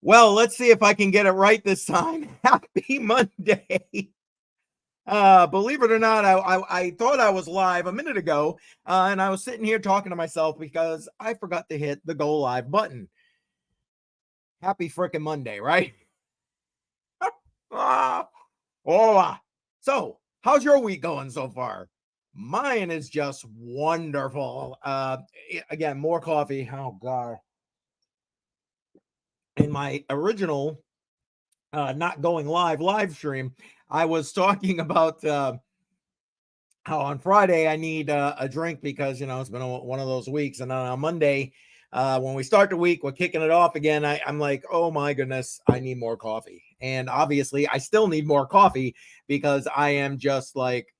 Well, let's see if I can get it right this time. Happy Monday. Believe it or not, I thought I was live a minute ago, and I was sitting here talking to myself because I forgot to hit the go live button. Happy freaking Monday, right? So, how's your week going so far? Mine is just wonderful. Again, more coffee. Oh God. In my original not going live stream, I was talking about how on Friday I need a drink because it's been one of those weeks, and on Monday when we start the week, we're kicking it off again. I'm like, oh my goodness, I need more coffee, and obviously I still need more coffee because I am just like,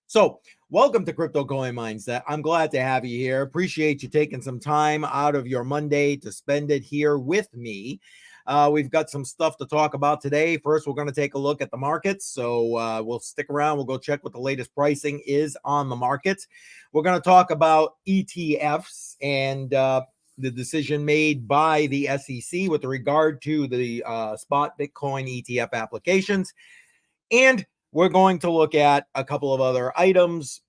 So, welcome to Crypto Coin Mindset. I'm glad to have you here. Appreciate you taking some time out of your Monday to spend it here with me. We've got some stuff to talk about today. First, we're going to take a look at the markets. So, we'll stick around. We'll go check what the latest pricing is on the markets. We're going to talk about ETFs and the decision made by the SEC with regard to the spot Bitcoin ETF applications. And we're going to look at a couple of other items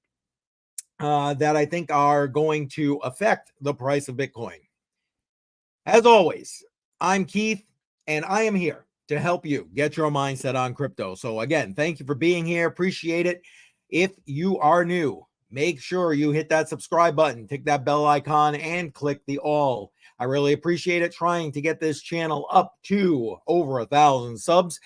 that I think are going to affect the price of Bitcoin. As always, I'm Keith, and I am here to help you get your mindset on crypto. So again, thank you for being here. Appreciate it. If you are new, make sure you hit that subscribe button, tick that bell icon, and click the all. I really appreciate it. Trying to get this channel up to over 1,000 subs.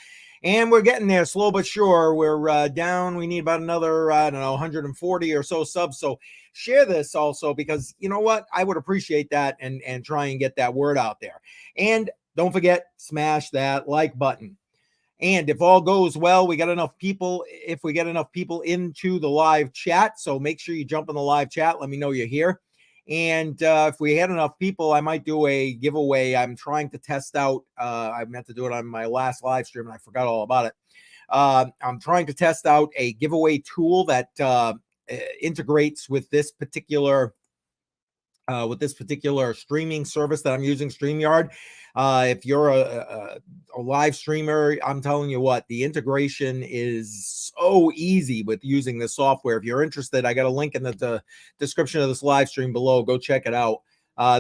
And we're getting there slow but sure. We're down. We need about another, 140 or so subs. So share this also because you know what? I would appreciate that and try and get that word out there. And don't forget, smash that like button. And if all goes well, we got enough people. If we get enough people into the live chat, so make sure you jump in the live chat. Let me know you're here. And if we had enough people, I might do a giveaway. I'm trying to test out. I meant to do it on my last live stream, and I forgot all about it. I'm trying to test out a giveaway tool that integrates with this particular streaming service that I'm using, StreamYard. If you're a live streamer, I'm telling you what, the integration is so easy with using this software. If you're interested, I got a link in the description of this live stream below. Go check it out.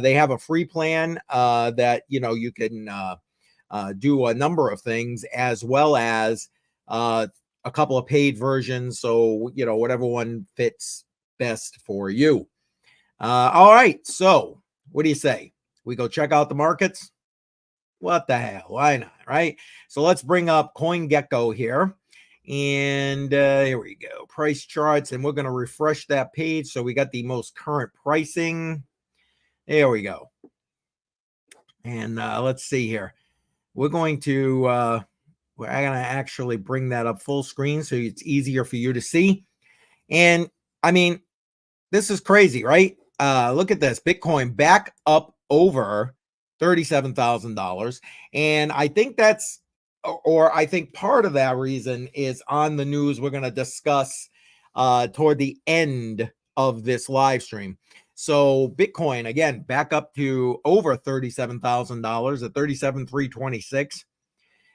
They have a free plan that you can do a number of things, as well as a couple of paid versions. So whatever one fits best for you. All right. So what do you say? We go check out the markets? What the hell? Why not? Right. So let's bring up CoinGecko here. And here we go. Price charts. And we're going to refresh that page. So we got the most current pricing. There we go. And let's see here. We're going to actually bring that up full screen so it's easier for you to see. And I mean, this is crazy, right? Look at this. Bitcoin back up over $37,000. And I think I think part of that reason is on the news we're going to discuss toward the end of this live stream. So Bitcoin, again, back up to over $37,000 at $37,326.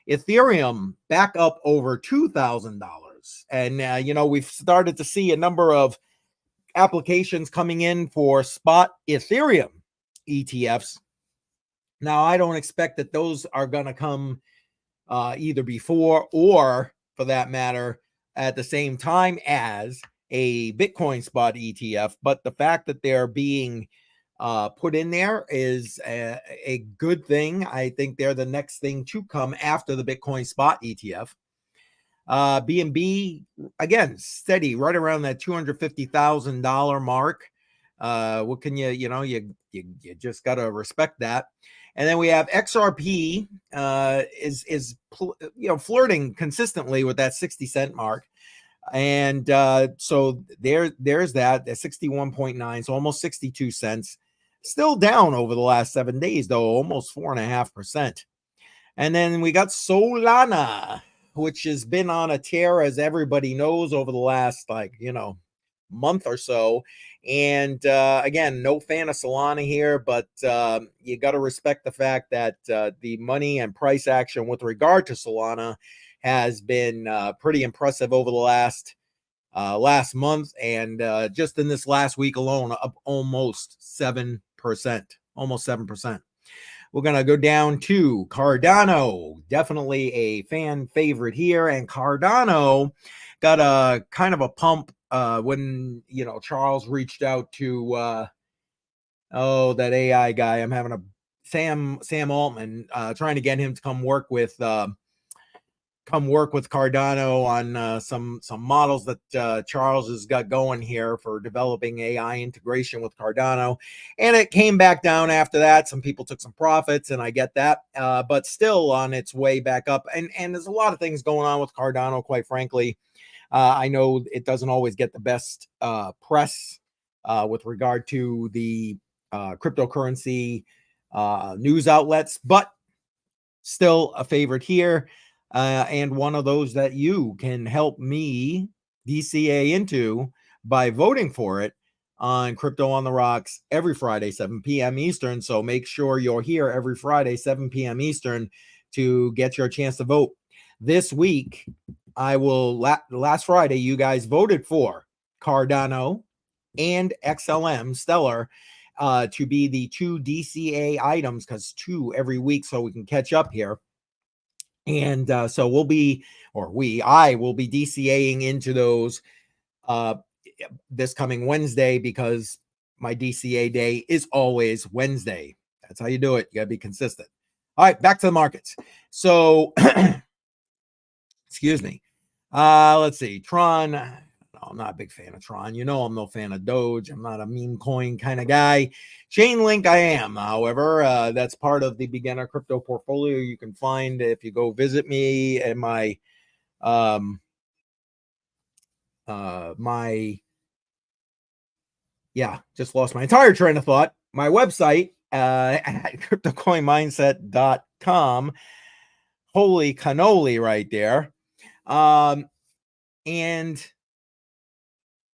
Ethereum back up over $2,000. And, we've started to see a number of applications coming in for spot Ethereum ETFs. Now, I don't expect that those are going to come either before or, for that matter, at the same time as a Bitcoin spot ETF. But the fact that they're being put in there is a good thing. I think they're the next thing to come after the Bitcoin spot ETF. BNB, again, steady right around that $250,000 mark. What can you just got to respect that. And then we have XRP is flirting consistently with that 60 cent mark. And so there's that at 61.9, so almost 62 cents. Still down over the last 7 days, though, almost 4.5%. And then we got Solana, which has been on a tear, as everybody knows, over the last month or so. And again, no fan of Solana here, but you got to respect the fact that the money and price action with regard to Solana has been pretty impressive over the last month, and just in this last week alone, up almost 7%, almost 7%. We're going to go down to Cardano, definitely a fan favorite here. And Cardano got a kind of a pump when, Charles reached out to, that AI guy. I'm having a Sam Altman, trying to get him to come work with Cardano on some models that Charles has got going here for developing AI integration with Cardano. And it came back down after that. Some people took some profits, and I get that, but still on its way back up. And there's a lot of things going on with Cardano, quite frankly. I know it doesn't always get the best press with regard to the cryptocurrency news outlets, but still a favorite here. And one of those that you can help me DCA into by voting for it on Crypto on the Rocks every Friday, 7 p.m. Eastern. So make sure you're here every Friday, 7 p.m. Eastern to get your chance to vote. This week, last Friday, you guys voted for Cardano and XLM Stellar to be the 2 DCA items, because 2 every week, so we can catch up here. And so I will be DCAing into those this coming Wednesday, because my DCA day is always Wednesday. That's how you do it. You got to be consistent. All right, back to the markets. So, excuse me. Let's see. Tron. No, I'm not a big fan of Tron. I'm no fan of Doge. I'm not a meme coin kind of guy. Chainlink, I am. However, that's part of the beginner crypto portfolio you can find if you go visit me at my just lost my entire train of thought. My website at CryptoCoinMindset.com. Holy cannoli right there. And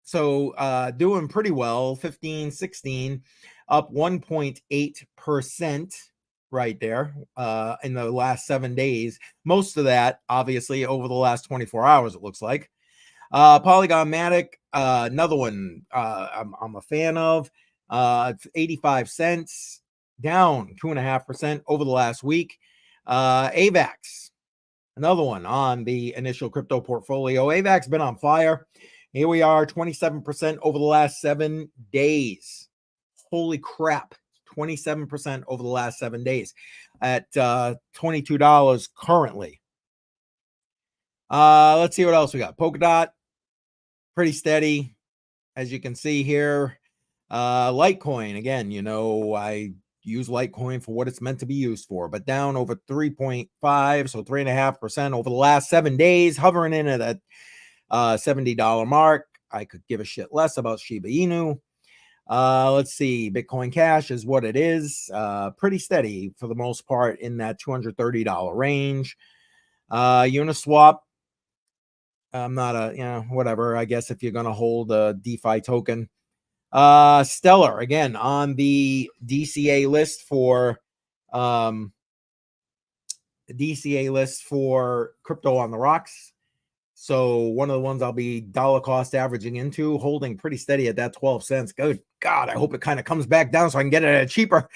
so doing pretty well, 15, 16, up 1.8% right there in the last 7 days. Most of that, obviously, over the last 24 hours, it looks like. Polygon Matic, another one I'm a fan of, 85 cents, down 2.5% over the last week. AVAX, another one on the initial crypto portfolio. AVAX been on fire. Here we are, 27% over the last 7 days. Holy crap, 27% over the last 7 days at $22 currently. Let's see what else we got. Polkadot, pretty steady, as you can see here. Litecoin, again, I use Litecoin for what it's meant to be used for, but down over 3.5, so 3.5% over the last 7 days, hovering in at that $70 mark. I could give a shit less about Shiba Inu. Let's see. Bitcoin Cash is what it is. Pretty steady for the most part in that $230 range. Uniswap, I'm not whatever. I guess if you're going to hold a DeFi token. Stellar, again, on the DCA list for Crypto on the Rocks. So one of the ones I'll be dollar cost averaging into, holding pretty steady at that 12 cents. Good God, I hope it kind of comes back down so I can get it at cheaper.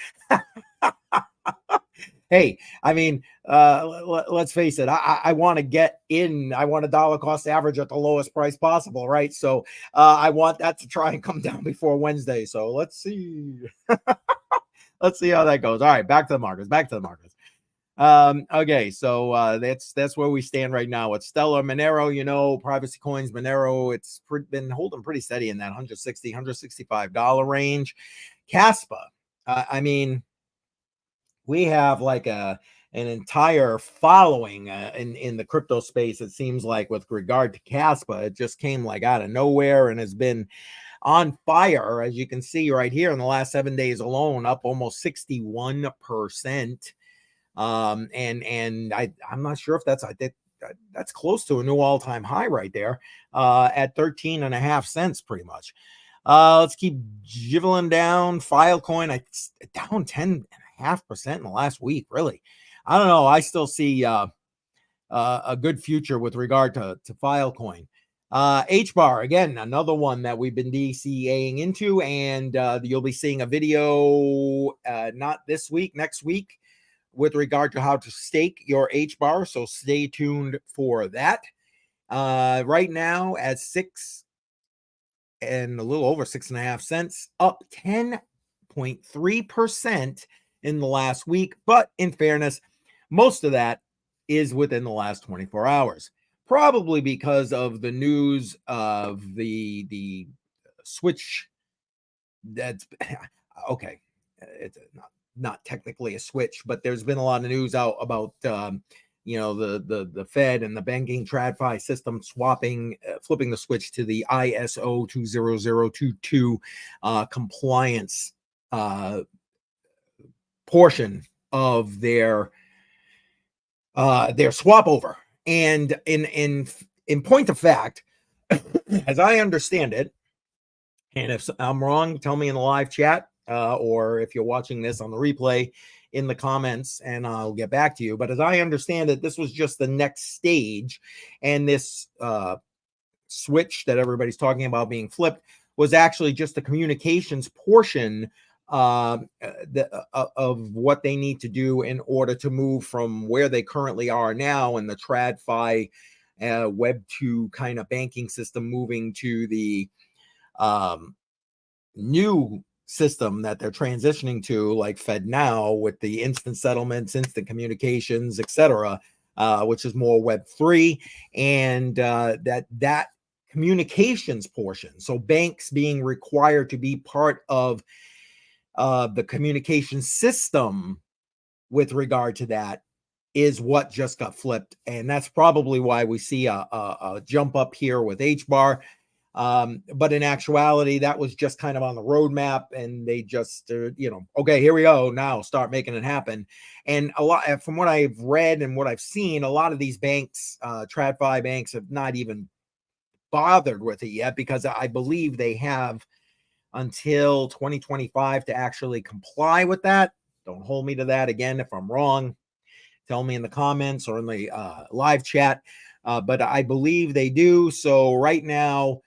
Hey, I mean, let's face it. I want to get in. I want a dollar cost average at the lowest price possible, right? So I want that to try and come down before Wednesday. So let's see. Let's see how that goes. All right, back to the markets. Okay, so that's where we stand right now. It's Stellar, Monero, privacy coins, Monero. It's been holding pretty steady in that $160, $165 range. Caspa, I mean, we have like an entire following in the crypto space. It seems like with regard to Caspa, it just came like out of nowhere and has been on fire, as you can see right here in the last 7 days alone, up almost 61%. And I'm not sure if that's close to a new all-time high right there, at 13.5 cents pretty much. Let's keep jiggling down. Filecoin, down 10.5% in the last week. Really, I don't know. I still see a good future with regard to Filecoin. HBAR, again, another one that we've been DCAing into, and you'll be seeing a video not this week, next week, with regard to how to stake your HBAR. So stay tuned for that. Right now at 6 and a little over 6.5 cents, up 10.3% in the last week. But in fairness, most of that is within the last 24 hours, probably because of the news of the switch. That's okay. It's not technically a switch, but there's been a lot of news out about the Fed and the banking TradFi system swapping, flipping the switch to the ISO 20022 compliance portion of their swap over. And in point of fact, as I understand it, and if I'm wrong, tell me in the live chat, or if you're watching this on the replay, in the comments, and I'll get back to you. But as I understand it, this was just the next stage, and this switch that everybody's talking about being flipped was actually just the communications portion of what they need to do in order to move from where they currently are now in the TradFi Web 2 kind of banking system, moving to the new system that they're transitioning to, like FedNow, with the instant settlements, instant communications, etc., which is more Web3, and that communications portion. So banks being required to be part of the communication system with regard to that is what just got flipped, and that's probably why we see a jump up here with HBAR. But in actuality, that was just kind of on the roadmap, and they just, okay, here we go. Now start making it happen. And a lot, from what I've read and what I've seen, a lot of these banks, TradFi banks, have not even bothered with it yet, because I believe they have until 2025 to actually comply with that. Don't hold me to that. Again, if I'm wrong, tell me in the comments or in the live chat. But I believe they do. So right now,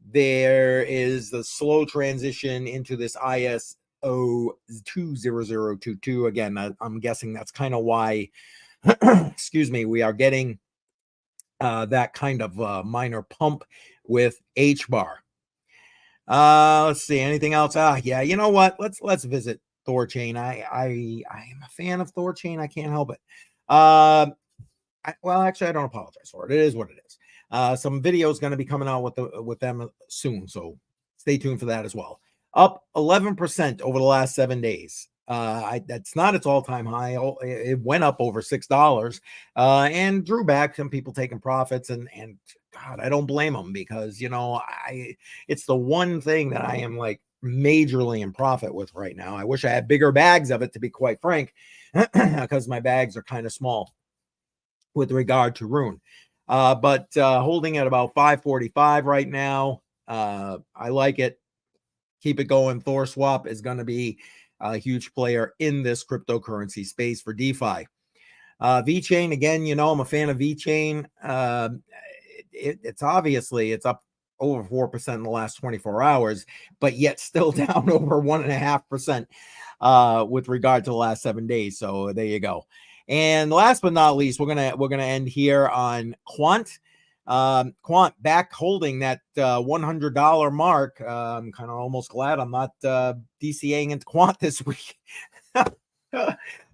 there is the slow transition into this ISO 20022. Again, I'm guessing that's kind of why, excuse me, we are getting that kind of minor pump with HBAR. Let's see, anything else? Yeah, you know what? Let's visit Thorchain. I am a fan of Thorchain. I can't help it. Well, actually, I don't apologize for it. It is what it is. Some videos going to be coming out with them soon, so stay tuned for that as well. Up 11% over the last 7 days. That's not its all-time high. It went up over $6 and drew back. Some people taking profits, and God, I don't blame them, because it's the one thing that I am like majorly in profit with right now. I wish I had bigger bags of it, to be quite frank, because my bags are kind of small with regard to Rune. But holding at about 545 right now. I like it. Keep it going. Thor Swap is going to be a huge player in this cryptocurrency space for DeFi. VeChain, again, I'm a fan of VeChain. It's obviously it's up over 4% in the last 24 hours, but yet still down over 1.5% with regard to the last 7 days. So there you go. And last but not least, we're gonna end here on Quant. Quant back holding that $100 mark. I'm kind of almost glad I'm not DCAing into Quant this week,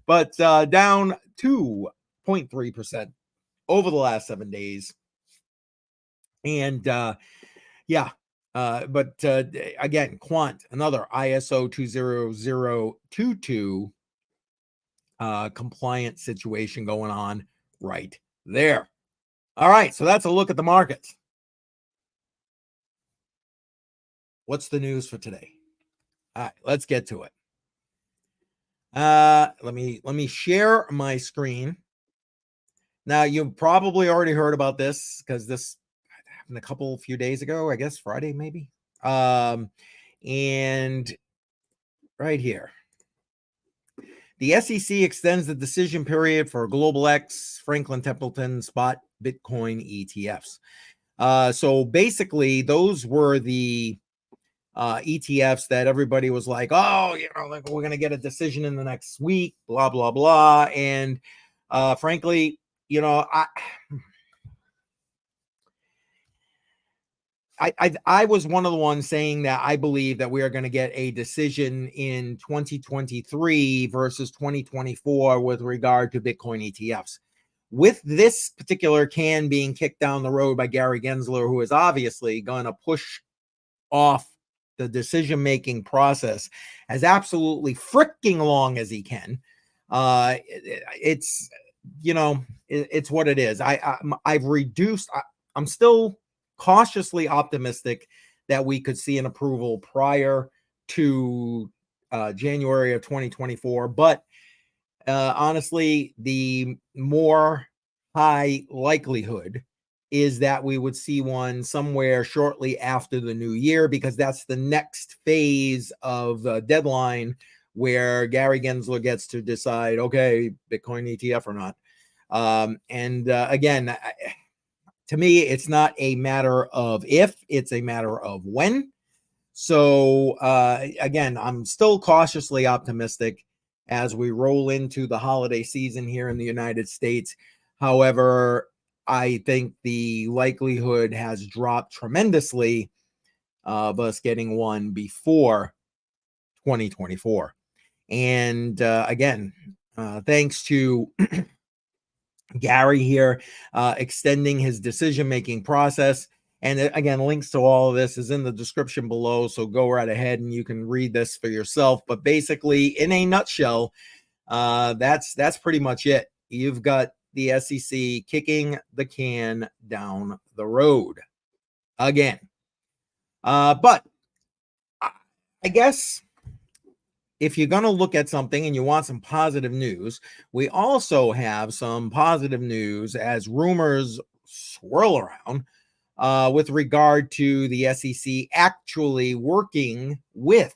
but down 2.3% over the last 7 days. And yeah, but again, Quant, another ISO 20022 compliant situation going on right there. All right, so that's a look at the markets. What's the news for today? All right, let's get to it. Let me share my screen. Now, you've probably already heard about this, because this happened a few days ago, I guess Friday, maybe And right here, the SEC extends the decision period for Global X, Franklin Templeton spot Bitcoin ETFs. So basically, those were the ETFs that everybody was like, oh, like we're going to get a decision in the next week, blah, blah, blah. And frankly, I was one of the ones saying that I believe that we are going to get a decision in 2023 versus 2024 with regard to Bitcoin ETFs. With this particular can being kicked down the road by Gary Gensler, who is obviously going to push off the decision-making process as absolutely freaking long as he can. It's what it is. I've reduced. I'm still cautiously optimistic that we could see an approval prior to January of 2024. But honestly, the more high likelihood is that we would see one somewhere shortly after the new year, because that's the next phase of the deadline where Gary Gensler gets to decide, okay, Bitcoin ETF or not. Again, to me, it's not a matter of if, it's a matter of when. So again, I'm still cautiously optimistic as we roll into the holiday season here in the United States. However, I think the likelihood has dropped tremendously of us getting one before 2024. And again, thanks to Gary here extending his decision-making process. And again, links to all of this is in the description below, so go right ahead and you can read this for yourself. But basically, in a nutshell, that's pretty much it. You've got the SEC kicking the can down the road again. But I guess if you're going to look at something and you want some positive news, we also have some positive news as rumors swirl around with regard to the SEC actually working with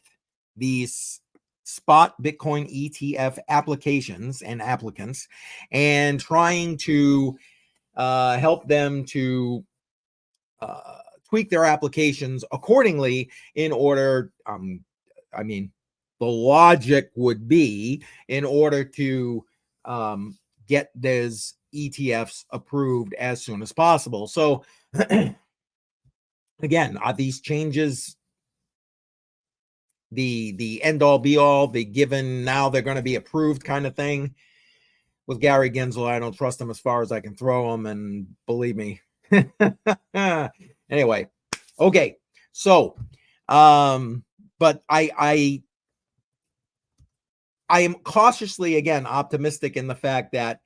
these spot Bitcoin ETF applications and applicants and trying to help them to tweak their applications accordingly in order, the logic would be in order to get those ETFs approved as soon as possible. So again, are these changes the end all be all, the given now they're going to be approved kind of thing? With Gary Gensler, I don't trust him as far as I can throw him, and believe me. Anyway, okay, so but I am cautiously, again, optimistic in the fact that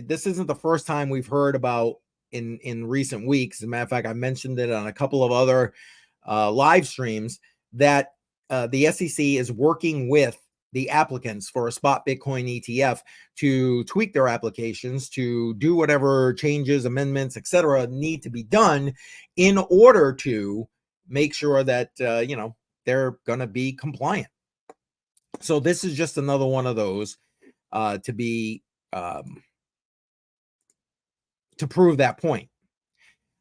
this isn't the first time we've heard about in recent weeks. As a matter of fact, I mentioned it on a couple of other live streams that the SEC is working with the applicants for a spot Bitcoin ETF to tweak their applications, to do whatever changes, amendments, etc. need to be done in order to make sure that they're going to be compliant. So this is just another one of those to prove that point.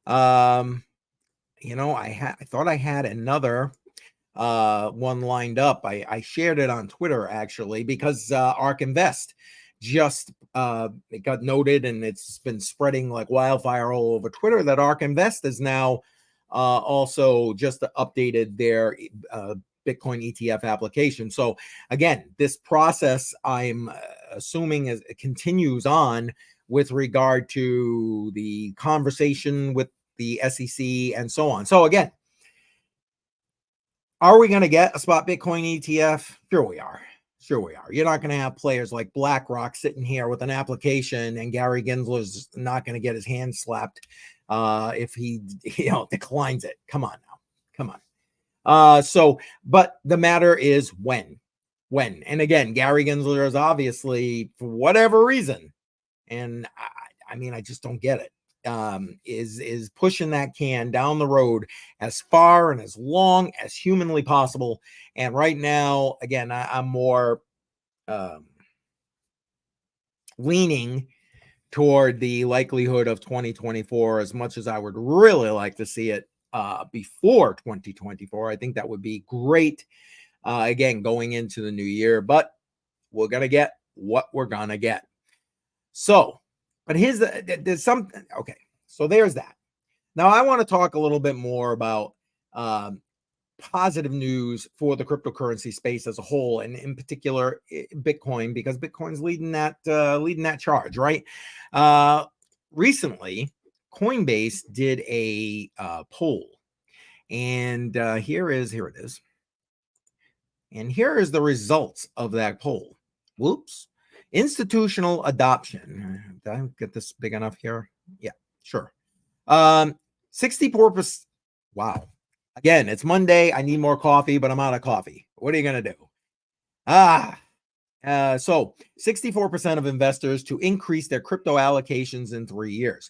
I thought I had another one lined up. I shared it on Twitter actually, because ARK Invest just it got noted, and it's been spreading like wildfire all over Twitter, that ARK Invest is now also just updated their Bitcoin ETF application. So again, this process, I'm assuming, it continues on with regard to the conversation with the SEC and so on. So again, are we going to get a spot Bitcoin ETF? Sure we are. Sure we are. You're not going to have players like BlackRock sitting here with an application, and Gary Gensler's not going to get his hand slapped if he declines it. Come on now. Come on. But the matter is when. And again, Gary Gensler is obviously, for whatever reason, and I just don't get it. is pushing that can down the road as far and as long as humanly possible. And right now, again, I'm more leaning toward the likelihood of 2024, as much as I would really like to see it before 2024. I think that would be great, again, going into the new year, but we're going to get what we're going to get. So, but there's something, okay, so there's that. Now I want to talk a little bit more about positive news for the cryptocurrency space as a whole, and in particular Bitcoin, because Bitcoin's leading that charge, right? Recently, Coinbase did a poll, and here it is, and here is the results of that poll. Whoops. Institutional adoption. Did I get this big enough here? Yeah, sure. 64%. Wow. Again, it's Monday. I need more coffee, but I'm out of coffee. What are you going to do? So 64% of investors to increase their crypto allocations in 3 years.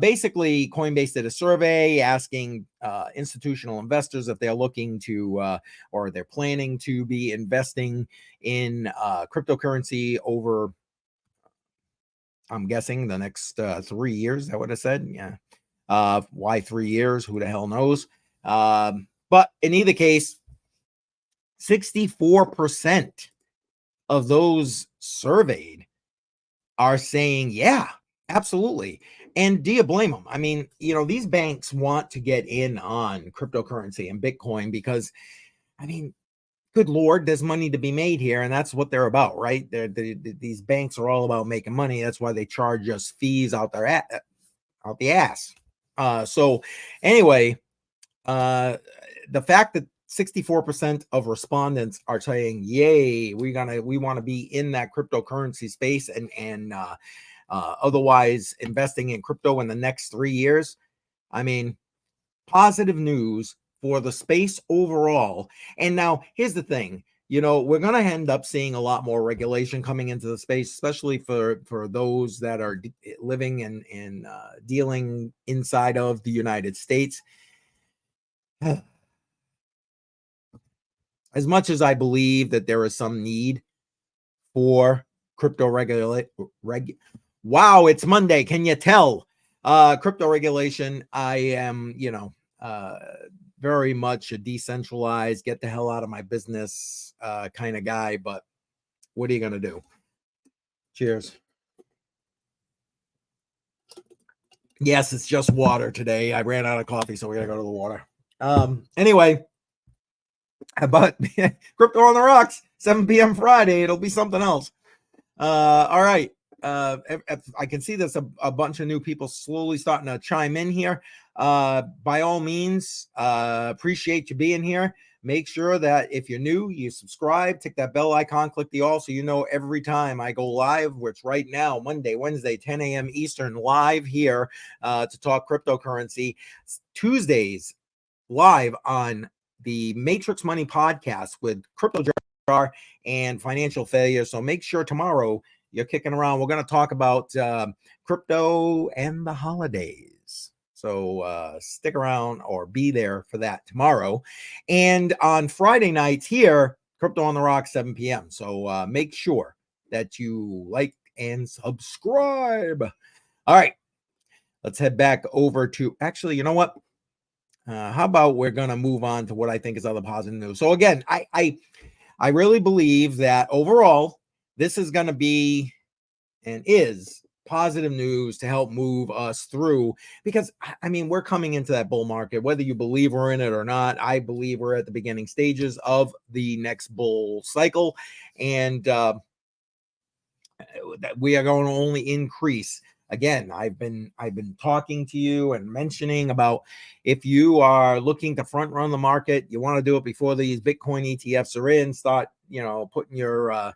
Basically, Coinbase did a survey asking institutional investors if they're looking to or they're planning to be investing in cryptocurrency over, I'm guessing, the next 3 years. Is that what I said? Yeah. Why 3 years? Who the hell knows? But in either case, 64% of those surveyed are saying, yeah, absolutely. And do you blame them? I mean, these banks want to get in on cryptocurrency and Bitcoin because, I mean, good Lord, there's money to be made here. And that's what they're about, right? These banks are all about making money. That's why they charge us fees out the ass. So anyway, the fact that 64% of respondents are saying, yay, we want to be in that cryptocurrency space and otherwise investing in crypto in the next 3 years. I mean, positive news for the space overall. And now here's the thing, we're going to end up seeing a lot more regulation coming into the space, especially for those that are living and dealing inside of the United States. As much as I believe that there is some need for crypto wow, it's Monday. Can you tell? Crypto regulation. I am, very much a decentralized, get the hell out of my business kind of guy. But what are you going to do? Cheers. Yes, it's just water today. I ran out of coffee, so we got to go to the water. Anyway. But Crypto on the Rocks, 7 p.m. Friday. It'll be something else. All right. I can see there's a bunch of new people slowly starting to chime in here. By all means, appreciate you being here. Make sure that if you're new, you subscribe, tick that bell icon, click the all so you know every time I go live, which right now, Monday, Wednesday, 10 a.m. Eastern, live here to talk cryptocurrency. Tuesdays, live on the Matrix Money podcast with Crypto Jar and Financial Failure. So make sure tomorrow you're kicking around. We're going to talk about crypto and the holidays. So stick around or be there for that tomorrow. And on Friday nights here, Crypto on the Rock, 7 p.m. So make sure that you like and subscribe. All right. Let's head back over to, actually, you know what? How about we're going to move on to what I think is other positive news. So again, I really believe that overall, this is going to be and is positive news to help move us through, because I mean, we're coming into that bull market, whether you believe we're in it or not. I believe we're at the beginning stages of the next bull cycle, and that we are going to only increase. Again, I've been talking to you and mentioning about, if you are looking to front run the market, you want to do it before these Bitcoin ETFs are in, start, putting your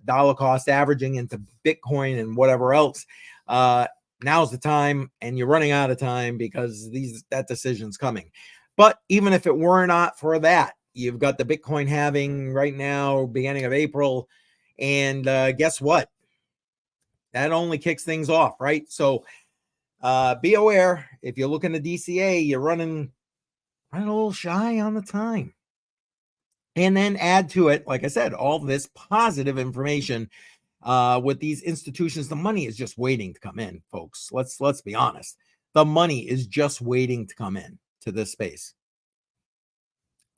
dollar cost averaging into Bitcoin and whatever else. Now's the time, and you're running out of time because that decision's coming. But even if it were not for that, you've got the Bitcoin halving right now, beginning of April, and guess what? That only kicks things off, right? So be aware, if you're looking at DCA, you're running a little shy on the time. And then add to it, like I said, all this positive information with these institutions. The money is just waiting to come in, folks. Let's be honest. The money is just waiting to come in to this space.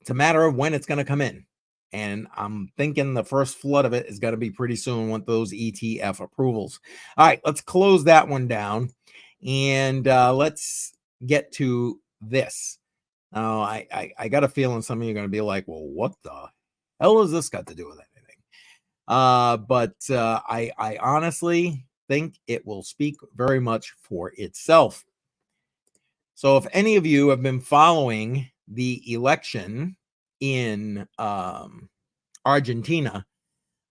It's a matter of when it's going to come in. And I'm thinking the first flood of it is going to be pretty soon with those ETF approvals. All right, let's close that one down. And let's get to this. Now, I got a feeling some of you are going to be like, well, what the hell has this got to do with anything? But I honestly think it will speak very much for itself. So if any of you have been following the election in Argentina,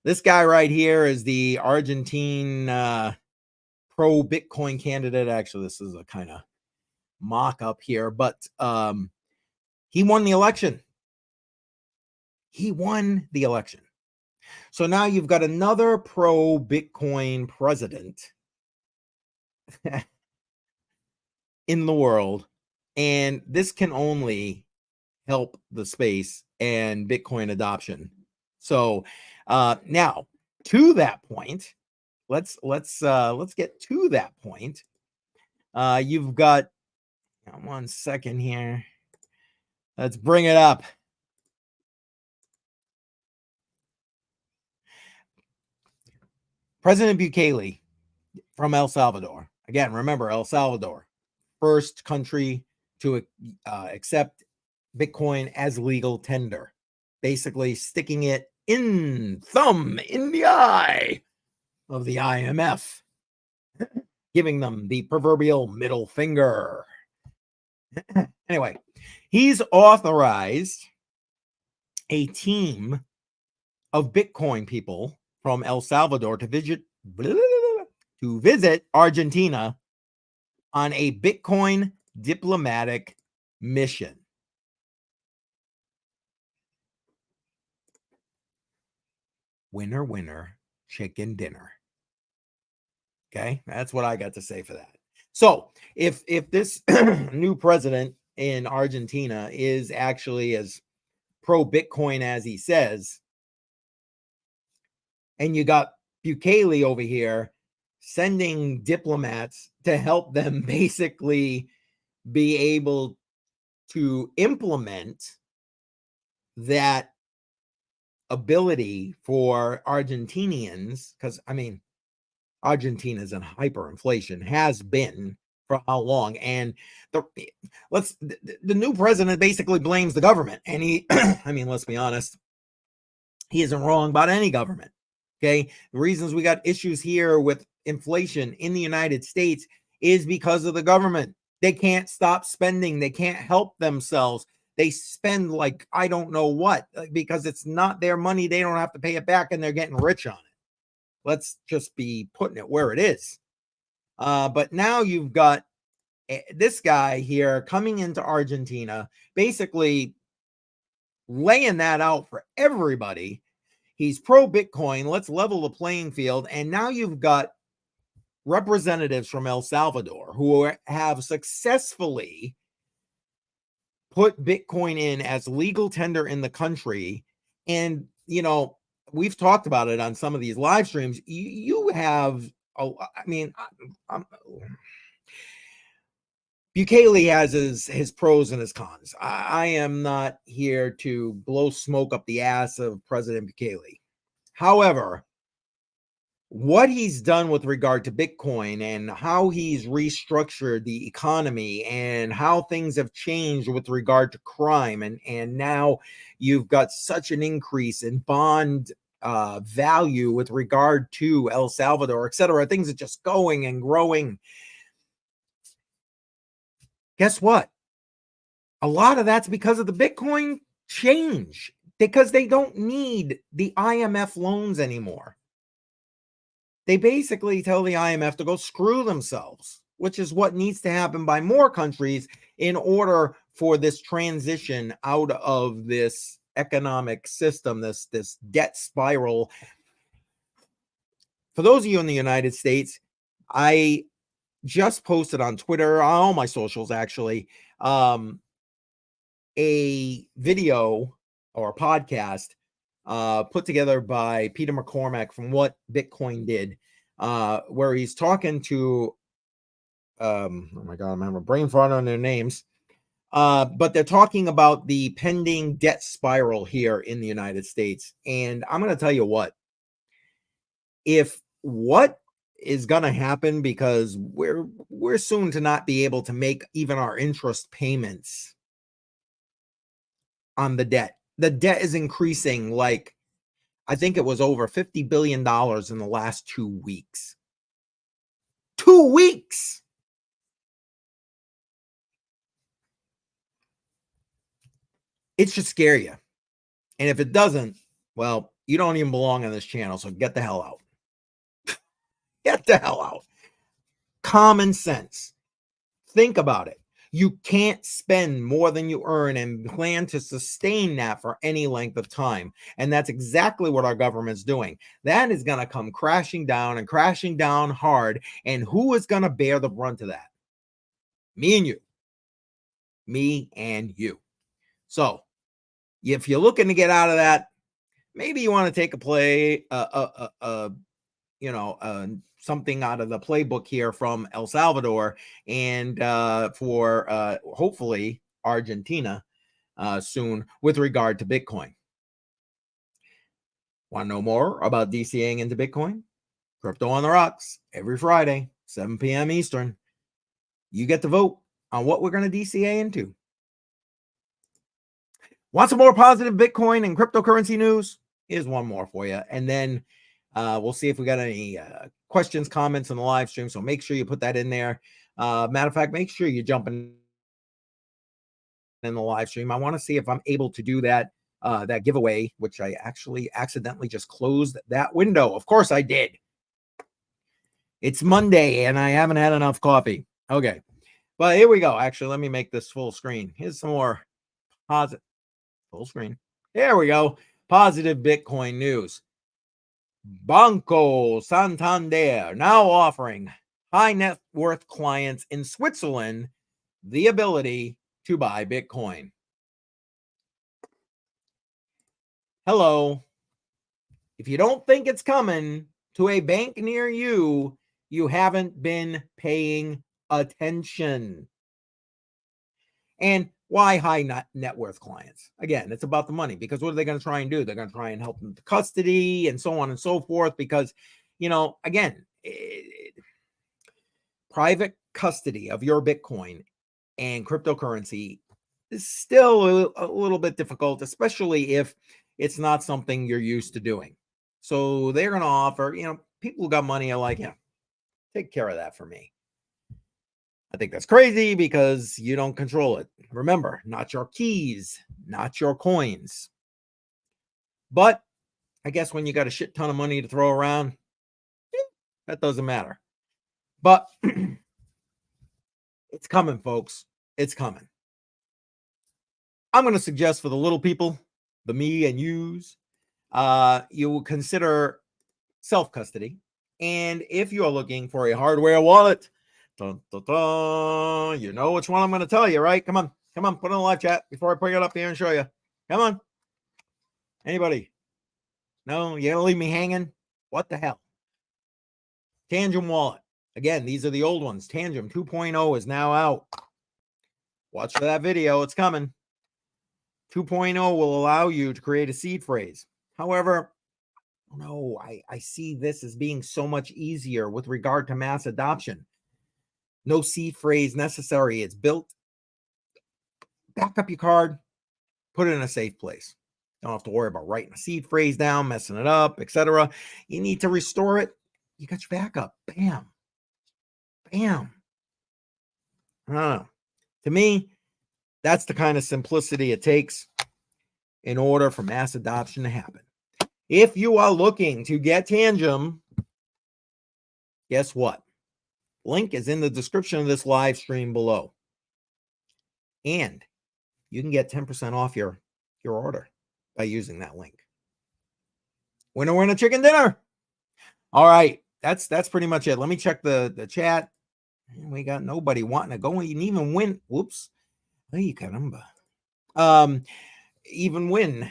this guy right here is the Argentine pro-Bitcoin candidate. Actually, this is a kind of mock-up here, but he won the election. He won the election. So now you've got another pro-Bitcoin president in the world, and this can only help the space and Bitcoin adoption. So now to that point, let's get to that point. You've got 1 second here. Let's bring it up. President Bukele from El Salvador. Again, remember, El Salvador, first country to accept Bitcoin as legal tender, basically sticking it in the eye of the IMF, giving them the proverbial middle finger. Anyway, he's authorized a team of Bitcoin people from El Salvador to visit Argentina on a Bitcoin diplomatic mission. Winner, winner, chicken dinner. Okay, that's what I got to say for that. So if this new president in Argentina is actually as pro-Bitcoin as he says, and you got Bukele over here sending diplomats to help them basically be able to implement that ability for Argentinians, because I mean, Argentina's in hyperinflation, has been for how long? And the new president basically blames the government, and he, I mean, let's be honest, he isn't wrong about any government. Okay, the reasons we got issues here with inflation in the United States is because of the government. They can't stop spending. They can't help themselves. They spend like I don't know what, because it's not their money. They don't have to pay it back, and they're getting rich on it. Let's just be putting it where it is. But now you've got this guy here coming into Argentina, basically laying that out for everybody. He's pro-Bitcoin. Let's level the playing field. And now you've got representatives from El Salvador who have successfully put Bitcoin in as legal tender in the country. And, you know, we've talked about it on some of these live streams. You have, I mean, Bukele has his pros and his cons. I am not here to blow smoke up the ass of President Bukele. However, what he's done with regard to Bitcoin and how he's restructured the economy and how things have changed with regard to crime, and now you've got such an increase in bond value with regard to El Salvador, etc. Things are just going and growing. Guess what? A lot of that's because of the Bitcoin change, because they don't need the IMF loans anymore. They basically tell the IMF to go screw themselves, which is what needs to happen by more countries in order for this transition out of this economic system, this debt spiral. For those of you in the United States, I just posted on Twitter, on all my socials actually, a video or a podcast put together by Peter McCormack from What Bitcoin Did, where he's talking to, oh my God, I'm having a brain fart on their names. But they're talking about the pending debt spiral here in the United States. And I'm going to tell you what is going to happen, because we're soon to not be able to make even our interest payments on the debt. The debt is increasing, like, I think it was over $50 billion in the last 2 weeks. 2 weeks. It should scare you. And if it doesn't, well, you don't even belong on this channel. So get the hell out. Get the hell out. Common sense. Think about it. You can't spend more than you earn and plan to sustain that for any length of time. And that's exactly what our government's doing. That is going to come crashing down, and crashing down hard. And who is going to bear the brunt of that? Me and you. Me and you. So if you're looking to get out of that, maybe you want to take a play, something out of the playbook here from El Salvador, and for hopefully Argentina soon with regard to Bitcoin. Want to know more about DCAing into Bitcoin? Crypto on the Rocks every Friday, 7 p.m. Eastern. You get to vote on what we're going to DCA into. Want some more positive Bitcoin and cryptocurrency news? Here's one more for you. And then we'll see if we got any questions, comments on the live stream. So make sure you put that in there. Matter of fact, make sure you jump in the live stream. I want to see if I'm able to do that giveaway, which I actually accidentally just closed that window. Of course I did. It's Monday and I haven't had enough coffee. Okay. But here we go. Actually, let me make this full screen. Here's some more positive. Full screen. There we go. Positive Bitcoin news. Banco Santander now offering high net worth clients in Switzerland the ability to buy Bitcoin. Hello. If you don't think it's coming to a bank near you, you haven't been paying attention. And why high net worth clients? Again, it's about the money, because what are they going to try and do? They're going to try and help them with custody and so on and so forth, because, again, private custody of your Bitcoin and cryptocurrency is still a little bit difficult, especially if it's not something you're used to doing. So they're going to offer, people who got money are like, yeah, take care of that for me. I think that's crazy because you don't control it. Remember, not your keys, not your coins. But I guess when you got a shit ton of money to throw around, that doesn't matter. But it's coming, folks. It's coming. I'm going to suggest for the little people, the me and yous, you will consider self-custody. And if you're looking for a hardware wallet, dun, dun, dun, you know which one I'm going to tell you, right? Come on, put in the live chat before I bring it up here and show you. Come on. Anybody? No, you're going to leave me hanging? What the hell? Tangent wallet. Again, these are the old ones. Tangent 2.0 is now out. Watch for that video. It's coming. 2.0 will allow you to create a seed phrase. However, no, I see this as being so much easier with regard to mass adoption. No seed phrase necessary. It's built. Back up your card. Put it in a safe place. Don't have to worry about writing a seed phrase down, messing it up, etc. You need to restore it. You got your backup. Bam. Bam. I don't know. To me, that's the kind of simplicity it takes in order for mass adoption to happen. If you are looking to get Tangem, guess what? Link is in the description of this live stream below. And you can get 10% off your order by using that link. Winner, chicken dinner. All right. That's pretty much it. Let me check the chat. We got nobody wanting to go and even win. Whoops. Ay, caramba. Even win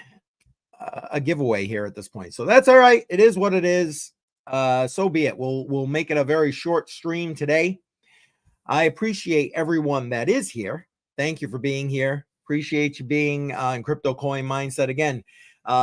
a giveaway here at this point. So that's all right. It is what it is. So be it. We'll make it a very short stream today. I appreciate everyone that is here. Thank you for being here. Appreciate you being in Crypto Coin Mindset. Again,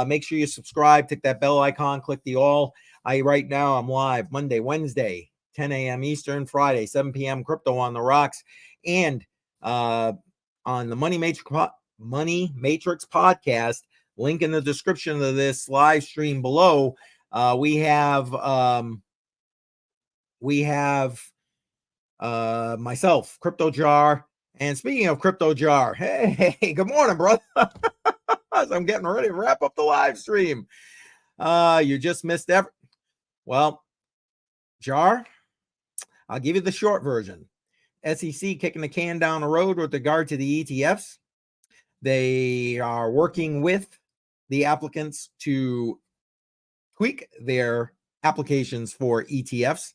make sure you subscribe, tick that bell icon, click the all. Right now I'm live Monday, Wednesday, 10 a.m. Eastern, Friday, 7 p.m. Crypto on the Rocks, and on the Money Matrix podcast. Link in the description of this live stream below. We have myself, Crypto Jar, and speaking of Crypto Jar, hey, good morning, brother. As I'm getting ready to wrap up the live stream. You just missed well, Jar, I'll give you the short version. SEC kicking the can down the road with regard to the ETFs. They are working with the applicants to tweak their applications for ETFs.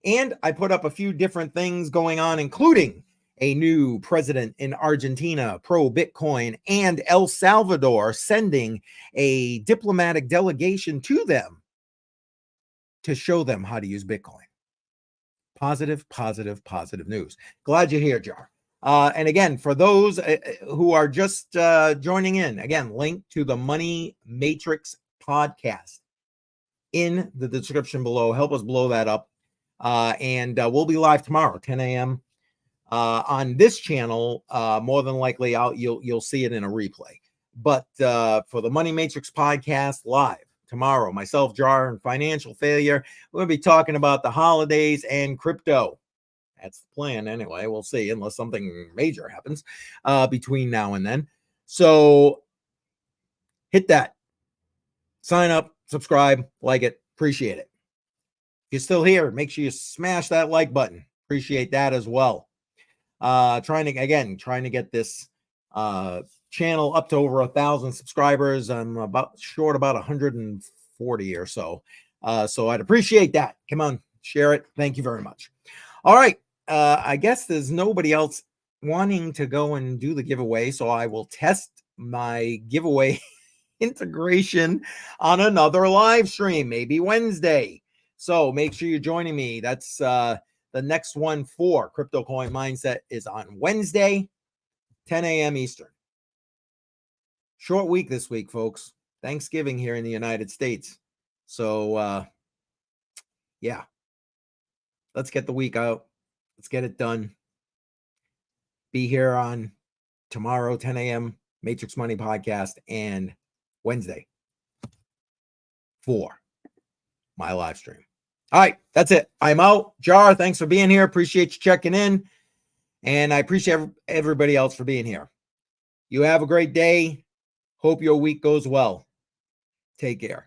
And I put up a few different things going on, including a new president in Argentina, pro-Bitcoin, and El Salvador sending a diplomatic delegation to them to show them how to use Bitcoin. Positive news. Glad you're here, Jar. And again, for those who are just joining in, again, link to the Money Matrix podcast in the description below. Help us blow that up. And we'll be live tomorrow, 10 a.m. On this channel. More than likely, you'll see it in a replay. But for the Money Matrix podcast live tomorrow, myself, Jar, and Financial Failure, we'll be talking about the holidays and crypto. That's the plan anyway. We'll see, unless something major happens between now and then. So hit that. Sign up, subscribe, like it. Appreciate it. If you're still here, make sure you smash that like button. Appreciate that as well. Trying to get this channel up to over 1,000 subscribers. I'm about 140 or so. So I'd appreciate that. Come on, share it. Thank you very much. All right. I guess there's nobody else wanting to go and do the giveaway, so I will test my giveaway integration on another live stream, maybe Wednesday. So make sure you're joining me. That's the next one for Crypto Coin Mindset is on Wednesday, 10 a.m. Eastern. Short week this week, folks. Thanksgiving here in the United States. So, yeah. Let's get the week out. Let's get it done. Be here on tomorrow, 10 a.m. Matrix Money Podcast, and Wednesday for my live stream. All right, that's it. I'm out. Jar, thanks for being here. Appreciate you checking in. And I appreciate everybody else for being here. You have a great day. Hope your week goes well. Take care.